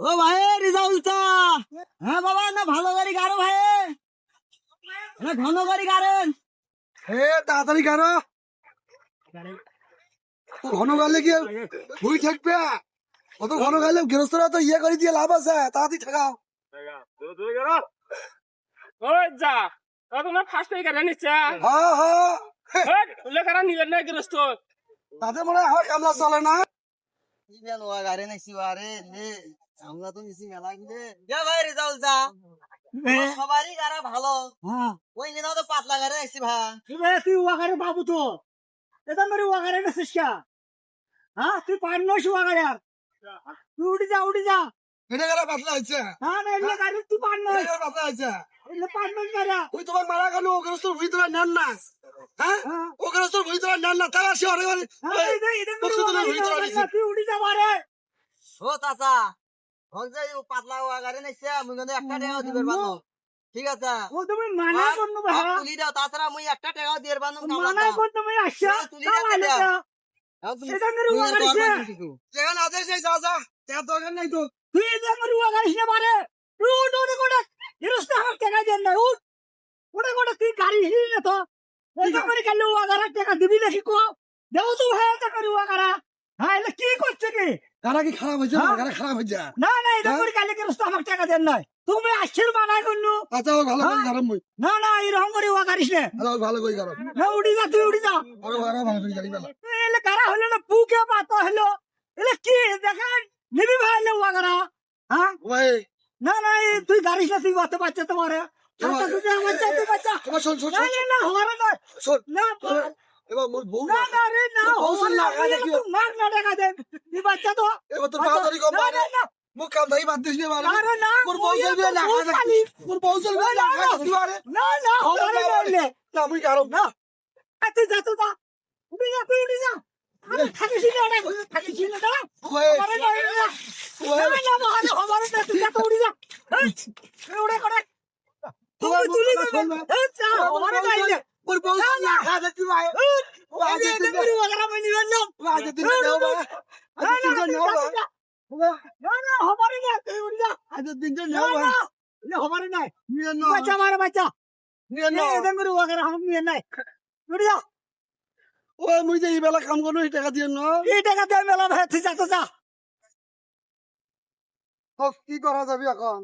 ও ভাই রেজাউলটা, হ্যাঁ বাবা, না ভালো গাড়ি গাড়ো ভাই, না ঘন গাড়ি গাড়েন। হে তাড়াতাড়ি গাড়ো, ঘন গাড়লে কি ভুই থাকবে? অত ঘন গাড়লে গৃহস্থরা তো ইয়ে করে দিয়ে লাভ আছে, তাড়াতাড়ি ঠেকাও। ওই যা তোমার ফার্স্ট পেয়ে কেন নিচ্ছে হ্যাঁ হ্যাঁ, লেখারা নিবেন না গৃহস্থ তাতে মনে হয় আমার কামলা চলে না। কি বেন ওয়া গাড়ি নাইছি আরে নে, আমরা তো নিছি মেলা কিনে। যা ভাই রেজাউলটা, সবারই গাড়া ভালো, হ্যাঁ ওই দিনও তো পাতলা গাড়ি নাইছি ভাই। তুই ওয়া গাড়ি বাবু তো এটা মেরে ওয়া গাড়ি নাইছিস কা? হ্যাঁ তুই পার নইস ওয়া গাড়ি, আর তুই উঠি যা উঠি যা। এটা গাড়া পাতলা হয়েছে, হ্যাঁ না এলে গাড়ি তুই পার এটা নইস, গাড়া পাতলা হয়েছে। এলে পার নইস গাড়ি। ওই তোমার মারা গেল, ও গৃহস্থর ভুই তোরা নেন না, হ্যাঁ ও গৃহস্থর ভুই তোরা নেন না, তারা সে অনেক তুই উঠি যা মারে। ও চাচা, হল যে পাতলা ওয়া গাড়ি নাইছে, মুই কিন্তু একটা টাকাও দিবার পারবো, ঠিক আছে? ও তুমি মানা করনো ভাই, তুলি দাও, তাছাড়া মুই একটা টাকাও দিবার পারবো না। মানা কর তুমি আচ্ছা, তুলি দাও এটা মেরে ওয়া গাড়িছে, যেখানে আছে সেই যা যা, তার দরকার নাই তো। তুই এটা মেরে ওয়া গাড়িছ না মারে। উঠ উঠ কোড়া, এরস্ত আমার টাকা দেন না, উঠ কোড়া কোড়া, তুই গাড়ি হিলি না তো এটা করে গেলে ওয়া গাড়া টাকা দিবি নাকি কো? দেও তো হ্যাঁ এটা করে ওয়া গাড়া। হ্যাঁ এটা কি করছে কি? গাড়া কি খারাপ হয়েছে? গাড়া খারাপ হয়েছে। না না এটা করে গেলে এরস্ত আমার টাকা দেন নাই, তুমি আশ্চর্য মানা করনু। আচ্ছা ও ভালো করে গাড়াম মই, না না এরকম করে ওয়া গাড়িছ না। ভালো করে গাড়াম, না উঠি যা, তুই উঠি যা। ভালো করে গাড়ি বেলা। এলে কারা হলো না, বুকে পাতা হলো, এলে কি দেখেন নিবি ভাই এলে ওয়া গাড়া। হ্যাঁ ভাই না না তুই গাড়িছ না, তুই বাচ্চা বাচ্চা তোমার আচ্ছা তুই আমার চাইতে বাচ্চা। এবার শোন শোন না না না হওয়ার না, শোন, না এবার মোর বউ না না রে না বউ না গাড়ি কি মার না টাকা দেন, তুই বাচ্চা তো। এবার তো তাড়াতাড়ি কম না না না মুখ কাম ধরি বাদ দিস না মারে। আরে না মোর বউ চলবে না খালি, মোর বউ চলবে না খালি মারে। না না হওয়ার না, না মুই গাড়াম না। তুই যা, তুই যা, উঠি যা, তুই উঠি যা। আরে থাকিস না না, থাকিস না না। ওই আরে না না না মহানে হওয়ার না, তুই যা তো উঠি যা। এই উড়ে করে তুই তুলি দেবে, এই যা হওয়ার না। মোর বউ না খালি তুই ভাই ও আগে আরে তুই মেরে ওয়াগারা মনি না। ও আগে তুই নাও ভাই, আগে তুই নাও ভাই, না না হবার না, তুই উঠি যা। আগে তুই না নাও ভাই, না না হবার না, নিয়ে নাও বাচ্চা মারে বাচ্চা। নিয়ে না নাও। এটা মেরে ওয়াগারা হাম নিয়ে নাই, উঠি যা। ও মুই যে এই বেলা কাম করনো এই টাকা দিয়ে না। এই টাকা দে মেলা ভাই, তুই যা তো যা। কি করা যাবে এখন?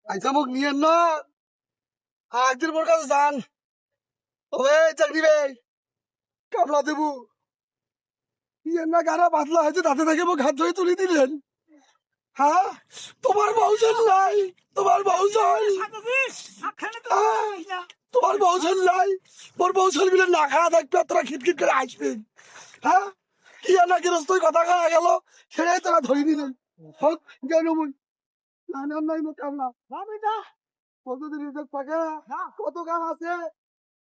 আচ্ছা মোক নিয়ে না, একদিন মোর কাছে যান, ওই চাকরি ভাই কামলা দেবু নিয়ে না, গাড়া পাতলা হয়েছে তাতে থেকে মোক হাত ধরে তুলে দিলেন। হ্যাঁ তোমার বউজন নাই, তোমার বউজন, তোমার বউজন নাই, মোর বউজন মিলে না খাওয়া থাকবে, তোরা খিটখিট করে আসবেন। হ্যাঁ কি না গৃহস্থই কথা কয়া গেল, সেটাই তোরা ধরে নিলেন। হোক কেন মুই না নাই মোক কামলা ভাবি যা। কতদিন রিজেক্ট পাকে, কত কাম আছে।